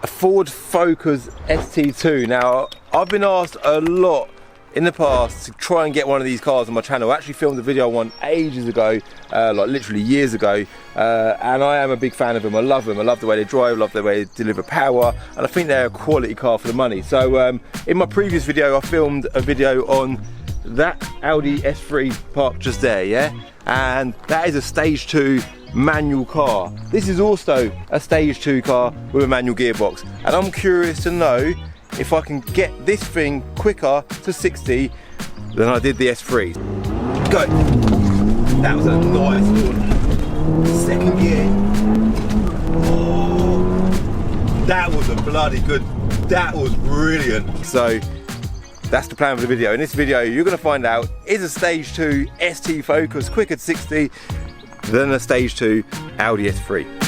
a Ford Focus ST2. Now, I've been asked a lot in the past to try and get one of these cars on my channel. I actually filmed a video on one ages ago, like literally years ago, and I am a big fan of them. I love them. I love the way they drive, I love the way they deliver power, and I think they're a quality car for the money. So in my previous video, I filmed a video on that Audi S3 parked just there, yeah? And that is a stage 2 manual car. This is also a stage 2 car with a manual gearbox, and I'm curious to know if I can get this thing quicker to 60 than I did the S3. Go! That was a nice one. Second gear. Oh, that was a bloody good, that was brilliant. So that's the plan for the video. In this video, you're going to find out, is a stage 2 ST Focus quicker to 60 than a stage 2 Audi S3?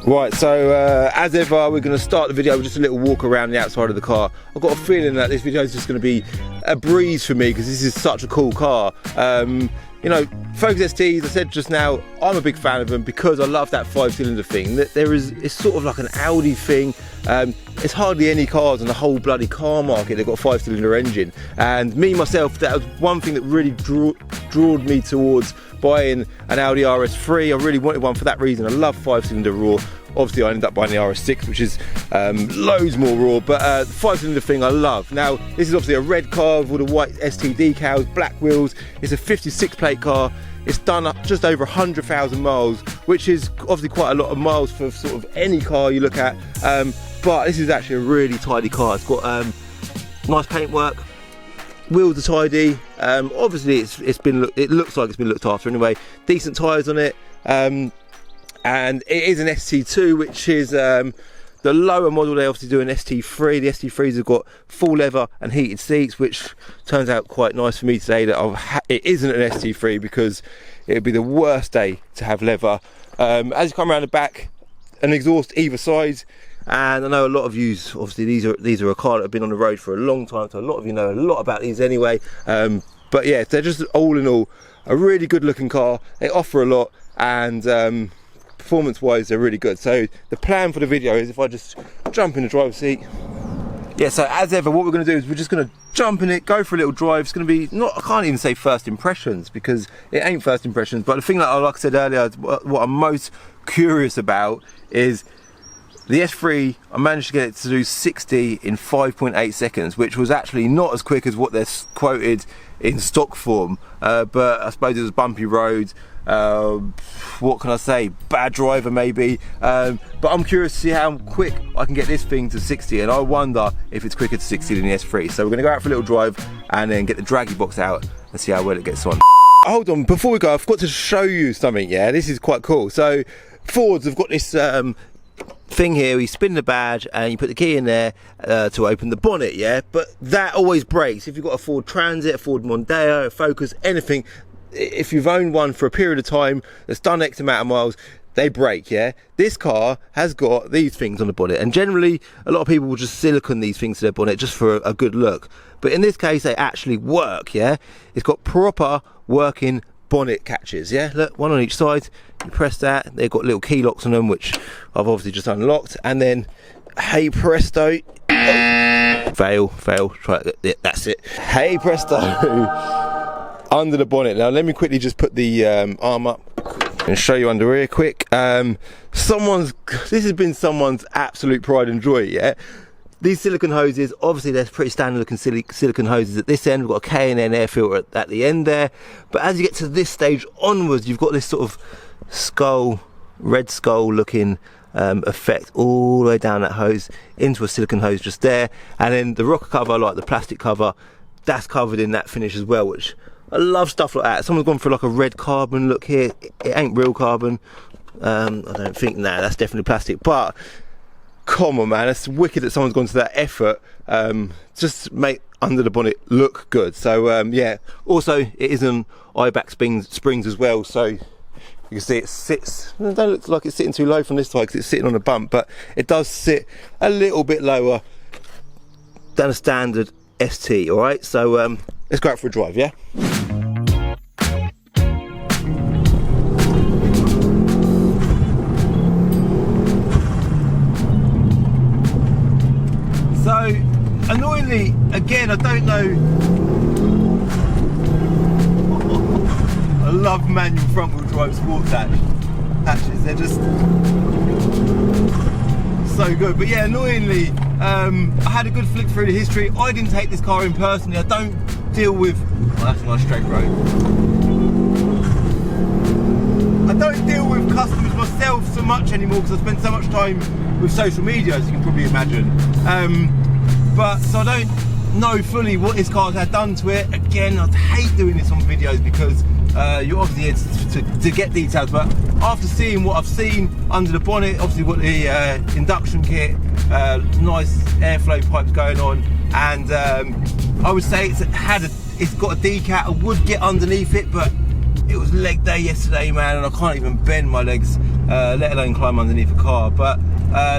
Right, so as ever, we're going to start the video with just a little walk around the outside of the car. I've got a feeling that this video is just going to be a breeze for me because this is such a cool car. You know, Focus STs, I said just now, I'm a big fan of them because I love that 5-cylinder thing. It's sort of like an Audi thing. There's hardly any cars in the whole bloody car market that got a 5-cylinder engine. And me, myself, that was one thing that really drew me towards buying an Audi RS3. I really wanted one for that reason. I love 5-cylinder raw. Obviously I ended up buying the RS6, which is loads more raw, but the 5-cylinder thing I love. Now, this is obviously a red car with all the white ST decals, black wheels. It's a 56 plate car. It's done up just over 100,000 miles, which is obviously quite a lot of miles for sort of any car you look at. But this is actually a really tidy car. It's got nice paintwork, wheels are tidy. Obviously it looks like it's been looked after anyway. Decent tyres on it. And it is an ST2, which is the lower model. They obviously do an ST3. The ST3s have got full leather and heated seats, which turns out quite nice for me to say that it isn't an ST3 because it would be the worst day to have leather. As you come around the back, an exhaust either side. And I know a lot of you, obviously these are a car that have been on the road for a long time, so a lot of you know a lot about these anyway. But yeah, they're just all in all a really good looking car. They offer a lot, and performance wise they're really good. So the plan for the video is if I just jump in the driver's seat. Yeah, so as ever what we're going to do is we're just going to jump in it, go for a little drive. It's going to be, I can't even say first impressions because it ain't first impressions, but the thing that, like I said earlier, what I'm most curious about is the S3. I managed to get it to do 60 in 5.8 seconds, which was actually not as quick as what they're quoted in stock form, but I suppose it was bumpy roads. What can I say, bad driver maybe, but I'm curious to see how quick I can get this thing to 60, and I wonder if it's quicker to 60 than the S3. So we're going to go out for a little drive and then get the draggy box out and see how well it gets on. Hold on, before we go, I've got to show you something. Yeah, this is quite cool. So Fords have got this thing here. You spin the badge and you put the key in there to open the bonnet, yeah, but that always breaks. If you've got a Ford Transit, a Ford Mondeo, a Focus, anything, if you've owned one for a period of time that's done X amount of miles, they break, yeah. This car has got these things on the bonnet, and generally a lot of people will just silicone these things to their bonnet just for a good look, but in this case they actually work, yeah. It's got proper working bonnet catches, yeah. Look, one on each side. You press that, they've got little key locks on them, which I've obviously just unlocked, and then hey presto, fail, try it. That's it. Hey presto, under the bonnet. Now let me quickly just put the arm up and show you under here quick. This has been someone's absolute pride and joy, yeah. These silicone hoses, obviously they're pretty standard looking silicone hoses at this end. We've got a K&N air filter at the end there. But as you get to this stage onwards, you've got this sort of skull, red skull looking effect all the way down that hose into a silicone hose just there. And then the rocker cover, like the plastic cover, that's covered in that finish as well, which I love stuff like that. Someone's gone for like a red carbon look here. It ain't real carbon. I don't think, nah, that's definitely plastic. But come on, man, it's wicked that someone's gone to that effort just to make under the bonnet look good. So yeah, also it is an eye-back springs as well, so you can see it sits, it don't look like it's sitting too low from this side because it's sitting on a bump, but it does sit a little bit lower than a standard ST. All right, so let's go out for a drive, yeah? So, annoyingly, again, I don't know. I love manual front wheel drive sports hatches. They're just so good. But yeah, annoyingly, I had a good flick through the history. I didn't take this car in personally. I don't deal with. Oh, that's a nice straight road. I don't deal with customers myself so much anymore because I spend so much time with social media, as you can probably imagine. But so I don't know fully what this car's had done to it. Again, I'd hate doing this on videos because you're obviously here to get details, but after seeing what I've seen under the bonnet, obviously what the induction kit, nice airflow pipes going on, and I would say it's got a decat. I would get underneath it, but it was leg day yesterday, man, and I can't even bend my legs, let alone climb underneath a car. But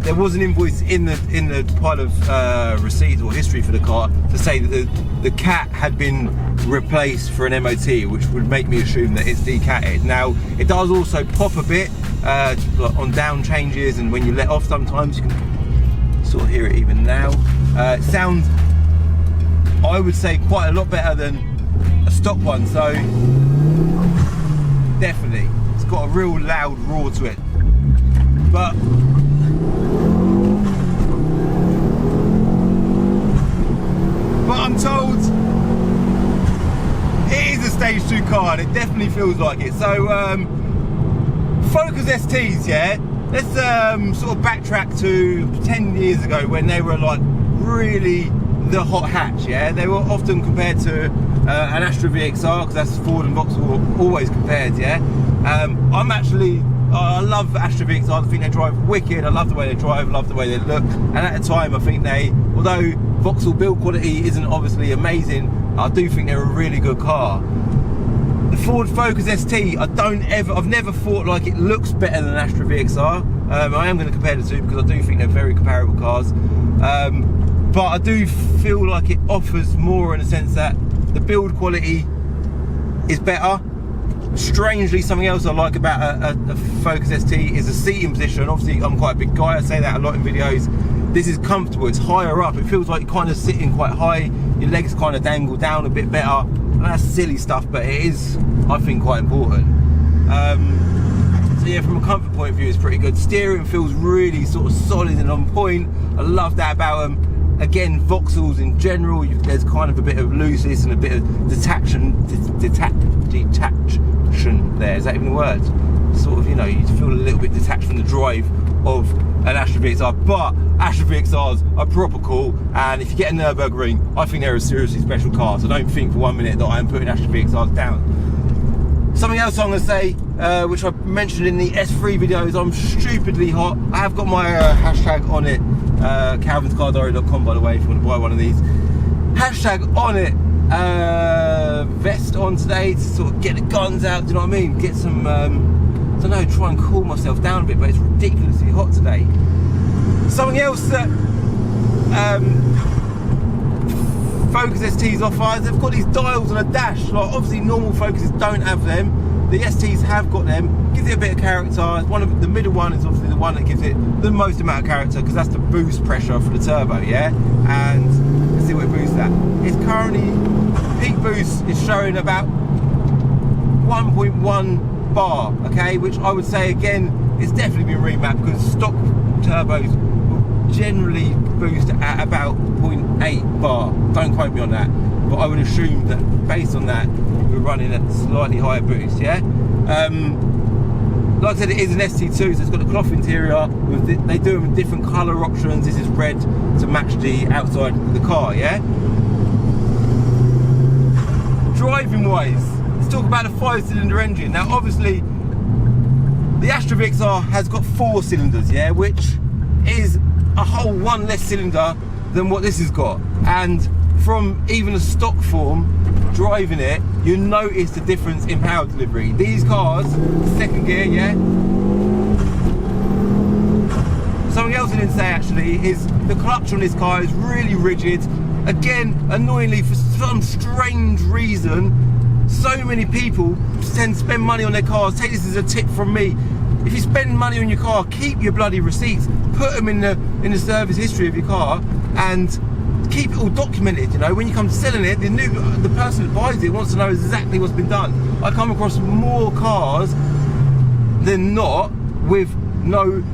there was an invoice in the pile of receipts or history for the car to say that the cat had been replaced for an MOT, which would make me assume that it's decatted. Now, it does also pop a bit on down changes, and when you let off sometimes you can sort of hear it even now. It sounds, I would say, quite a lot better than a stock one, so definitely it's got a real loud roar to it. But I'm told it is a stage 2 car, and it definitely feels like it. So Focus STs, yeah, let's sort of backtrack to 10 years ago when they were like really the hot hatch, yeah. They were often compared to an Astra VXR, because that's Ford and Vauxhall always compared, yeah. I love Astra VXR. I think they drive wicked. I love the way they drive, love the way they look, and at the time I think they, although Vauxhall build quality isn't obviously amazing, I do think they're a really good car. The Ford Focus ST, I've never thought like it looks better than an Astra VXR. I am going to compare the two because I do think they're very comparable cars. But I do feel like it offers more in the sense that the build quality is better. Strangely, something else I like about a Focus ST is the seating position. Obviously, I'm quite a big guy, I say that a lot in videos. This is comfortable, it's higher up, it feels like you're kind of sitting quite high, your legs kind of dangle down a bit better. And that's silly stuff, but it is, I think, quite important. So yeah, from a comfort point of view, it's pretty good. Steering feels really sort of solid and on point. I love that about them. Again, Vauxhalls in general, there's kind of a bit of looseness and a bit of detraction there. Is that even a word? Sort of, you know, you feel a little bit detached from the drive of an Astra VXR, but Astra VXRs are proper cool, and if you get a Nürburgring, I think they're a seriously special car, so don't think for 1 minute that I'm putting Astra VXRs down. Something else I'm going to say, which I mentioned in the S3 videos, I'm stupidly hot. I have got my hashtag on it, calvinscardiary.com, by the way, if you want to buy one of these. Hashtag on it, vest on today to sort of get the guns out, do you know what I mean? Get some, I don't know, try and cool myself down a bit, but it's ridiculously hot today. Something else that Focus STs offer, they've got these dials on a dash. Like, obviously normal Focuses don't have them. The STs have got them. Gives it a bit of character. One of the middle one is obviously the one that gives it the most amount of character, because that's the boost pressure for the turbo, yeah? And let's see what it boosts at. It's currently, peak boost is showing about 1.1 bar, okay, which I would say again, it's definitely been remapped, because stock turbos generally boost at about 0.8 bar. Don't quote me on that, but I would assume that based on that, we're running at slightly higher boost, yeah? Like I said, it is an ST2, so it's got a cloth interior. They do them in different colour options. This is red to match the outside of the car, yeah? Driving wise, let's talk about the 5-cylinder engine. Now obviously, the Astra XR has got 4 cylinders, yeah? Which is a whole one less cylinder than what this has got. And from even a stock form, driving it, you notice the difference in power delivery. These cars, second gear, yeah? Something else I didn't say actually is the clutch on this car is really rigid. Again, annoyingly, for some strange reason, so many people tend to spend money on their cars. Take this as a tip from me. If you spend money on your car, keep your bloody receipts. Put them in the service history of your car and keep it all documented. You know, when you come to selling it, the person that buys it wants to know exactly what's been done. I come across more cars than not with no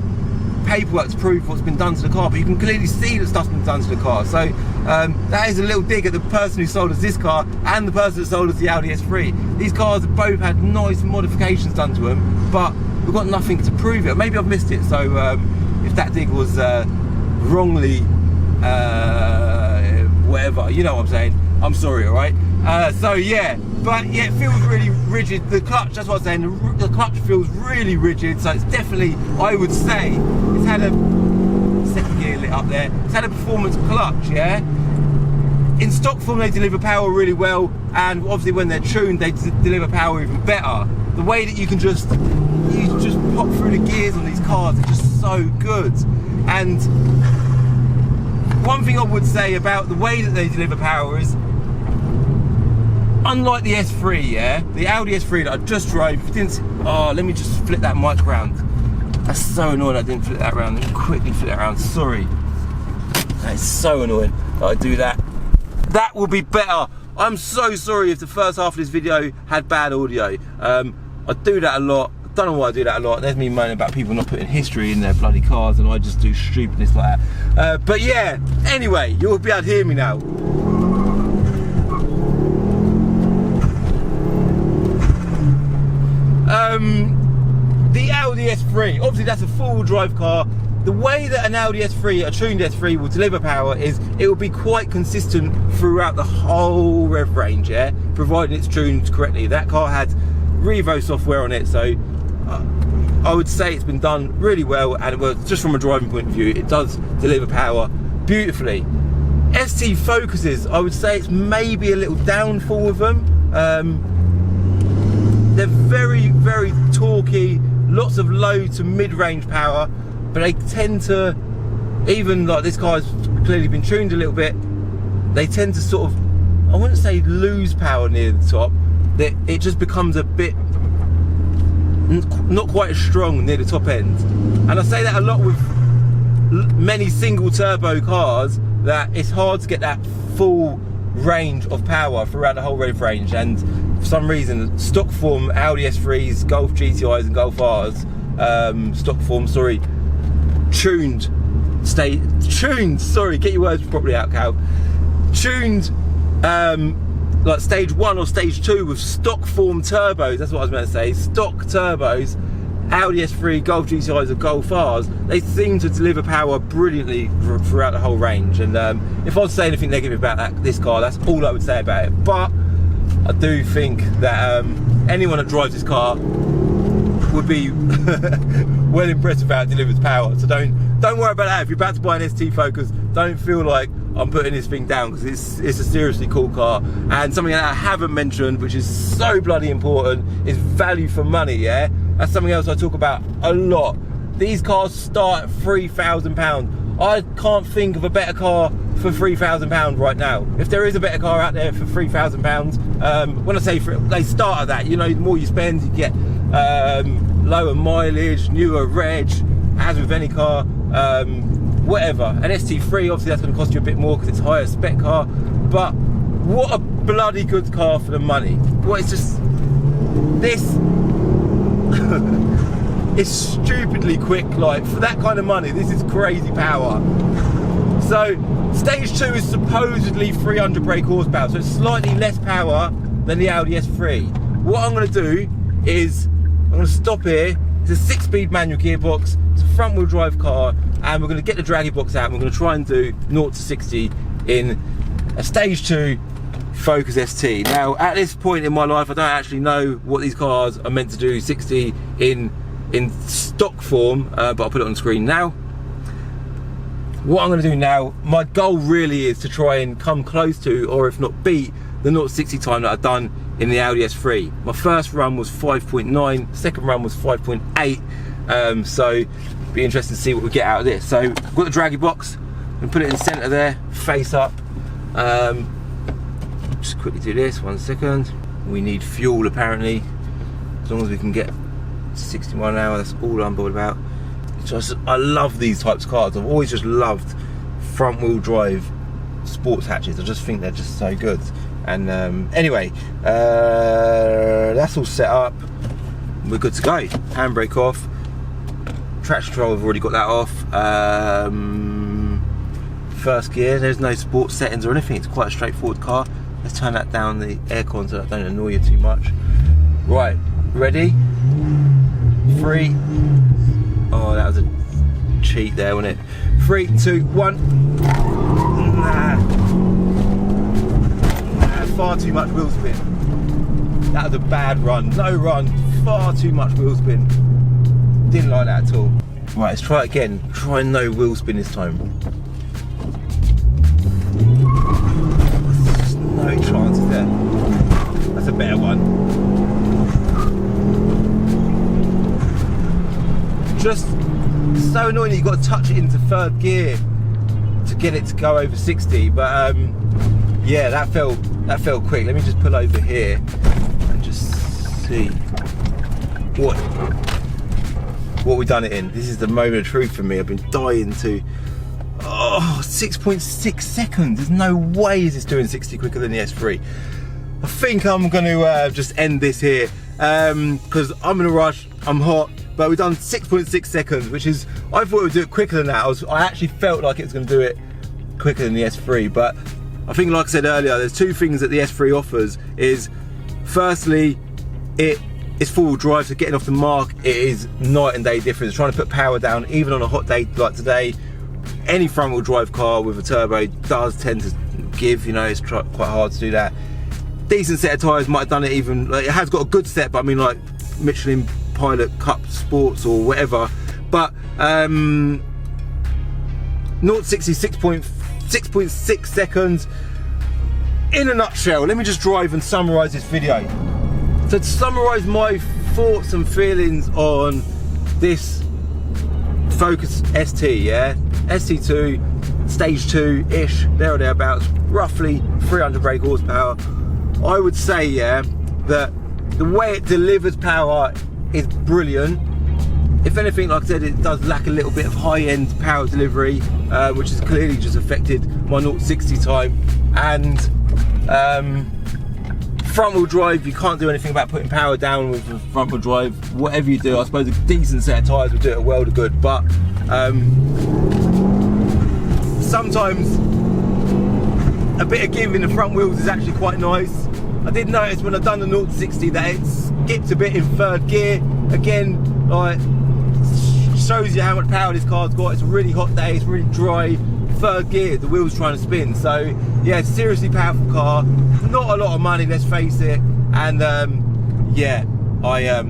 paperwork to prove what's been done to the car, but you can clearly see that stuff's been done to the car. So that is a little dig at the person who sold us this car and the person that sold us the Audi S3. These cars have both had nice modifications done to them, but we've got nothing to prove it. Maybe I've missed it, so if that dig was wrongly whatever, you know what I'm saying, I'm sorry, alright? So yeah, but yeah, it feels really rigid. The clutch, that's what I'm saying, the clutch feels really rigid, so it's definitely, I would say, it's had a second gear lit up there, it's had a performance clutch, yeah? In stock form they deliver power really well, and obviously when they're tuned they deliver power even better. The way that you just pop through the gears on these cars is just so good. And one thing I would say about the way that they deliver power is, unlike the S3, yeah, the Audi S3 that I just drove, let me just flip that mic round. That's so annoying I didn't flip that round. Let me quickly flip that around, sorry. That is so annoying that I do that. That will be better. I'm so sorry if the first half of this video had bad audio. I do that a lot. I don't know why I do that a lot. There's me moaning about people not putting history in their bloody cars, and I just do stupidness like that. But yeah, anyway, you'll be able to hear me now. The Audi S3, obviously that's a four-wheel drive car. The way that an Audi S3, a tuned S3 will deliver power is it will be quite consistent throughout the whole rev range, yeah? Provided it's tuned correctly. That car had Revo software on it, so I would say it's been done really well, and just from a driving point of view, it does deliver power beautifully. ST Focuses, I would say it's maybe a little downfall with them. They're very, very torquey, lots of low to mid-range power, but they tend to, even like this car's clearly been tuned a little bit, they tend to sort of, I wouldn't say lose power near the top, that it just becomes a bit not quite as strong near the top end. And I say that a lot with many single turbo cars, that it's hard to get that full range of power throughout the whole rev range, and for some reason stock form Audi S3s, Golf GTIs and Golf Rs, stock form, sorry, tuned, sorry, get your words properly out, Cal. Tuned, like stage 1 or stage 2 with stock form turbos, that's what I was meant to say, stock turbos, Audi S3, Golf GTIs and Golf Rs, they seem to deliver power brilliantly throughout the whole range. And if I was to say anything negative about this car, that's all I would say about it. But I do think that anyone that drives this car would be well impressed with how it delivers power. So don't worry about that. If you're about to buy an ST Focus, don't feel like I'm putting this thing down, because it's a seriously cool car. And something that I haven't mentioned, which is so bloody important, is value for money, yeah? That's something else I talk about a lot. These cars start at £3,000. I can't think of a better car for £3,000 right now. If there is a better car out there for £3,000, when I say they start at that, you know, the more you spend, you get lower mileage, newer reg, as with any car, whatever. An ST3, obviously that's going to cost you a bit more because it's a higher spec car, but what a bloody good car for the money. Well, it's just this. it's stupidly quick. Like, for that kind of money, this is crazy power. So stage 2 is supposedly 300 brake horsepower, so it's slightly less power than the Audi S3. What I'm going to do is I'm going to stop here. It's a 6-speed manual gearbox, it's a front wheel drive car, and we're going to get the draggy box out and we're going to try and do 0 to 60 in a stage 2 Focus ST. Now at this point in my life I don't actually know what these cars are meant to do 60 in stock form, but I'll put it on the screen now. What I'm going to do now, my goal really is to try and come close to, or if not beat, the 0 to 60 time that I've done in the Audi S3. My first run was 5.9, second run was 5.8, so be interesting to see what we get out of this. So I've got the draggy box, and put it in the centre there, face up. Just quickly do this, 1 second. We need fuel apparently, as long as we can get 60 miles an hour, that's all I'm bothered about. I love these types of cars. I've always just loved front wheel drive sports hatches. I just think they're just so good. And anyway, that's all set up. We're good to go. Handbrake off. Traction control, I've already got that off. First gear, there's no sports settings or anything. It's quite a straightforward car. Let's turn that down, the aircon, so that don't annoy you too much. Right, ready? 3. Oh, that was a cheat there, wasn't it? 3, 2, 1. Far too much wheel spin. That was a bad run. No run, far too much wheel spin. Didn't like that at all. Right, let's try it again. Try no wheel spin this time. No chances there. That's a better one. Just so annoying that you've got to touch it into third gear to get it to go over 60, but yeah, that felt quick. Let me just pull over here and just see what we've done it in. This is the moment of truth for me. I've been dying to. Oh, 6.6 seconds. There's no way is this doing 60 quicker than the S3. I think I'm going to just end this here because I'm in a rush. I'm hot. But we've done 6.6 seconds, which is, I thought it would do it quicker than that. I actually felt like it was going to do it quicker than the S3, but I think, like I said earlier, there's two things that the S3 offers. Is firstly, it's four-wheel drive, so getting off the mark, it is night and day difference. Trying to put power down, even on a hot day like today, any front-wheel drive car with a turbo does tend to give, you know, it's quite hard to do that. Decent set of tyres, might have done it even, like, it has got a good set, but I mean like Michelin Pilot Cup Sports or whatever. But 0 to 60, 6.6 seconds. In a nutshell, let me just drive and summarise this video. So to summarise my thoughts and feelings on this Focus ST, yeah? ST2, stage 2-ish, there or thereabouts, roughly 300 brake horsepower. I would say, yeah, that the way it delivers power is brilliant. If anything, like I said, it does lack a little bit of high-end power delivery, which has clearly just affected my 0 to 60 time. And front-wheel drive, you can't do anything about putting power down with the front-wheel drive. Whatever you do, I suppose a decent set of tyres will do it a world of good. But sometimes a bit of give in the front wheels is actually quite nice. I did notice when I've done the 0 to 60 that it skipped a bit in third gear. Again, like, shows you how much power this car's got. It's a really hot day, it's really dry. Third gear, the wheel's trying to spin. So yeah, it's a seriously powerful car. Not a lot of money, let's face it. And yeah, I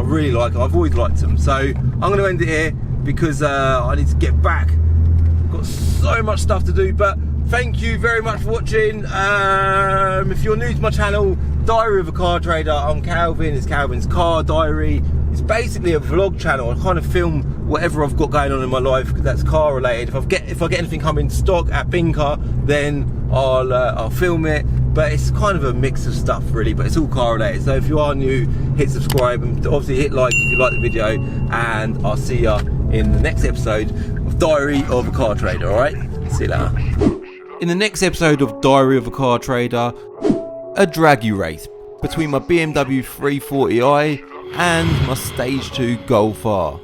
really like it. I've always liked them. So I'm going to end it here because I need to get back. Got so much stuff to do, but thank you very much for watching. If you're new to my channel, Diary of a Car Trader, I'm Calvin. It's Calvin's Car Diary. It's basically a vlog channel. I kind of film whatever I've got going on in my life that's car related. If I get anything coming stock at Binker, then I'll film it. But it's kind of a mix of stuff really, but it's all car related. So if you are new, hit subscribe and obviously hit like if you like the video, and I'll see ya in the next episode of Diary of a Car Trader. Alright? See you later. In the next episode of Diary of a Car Trader, a draggy race between my BMW 340i and my stage 2 Golf R.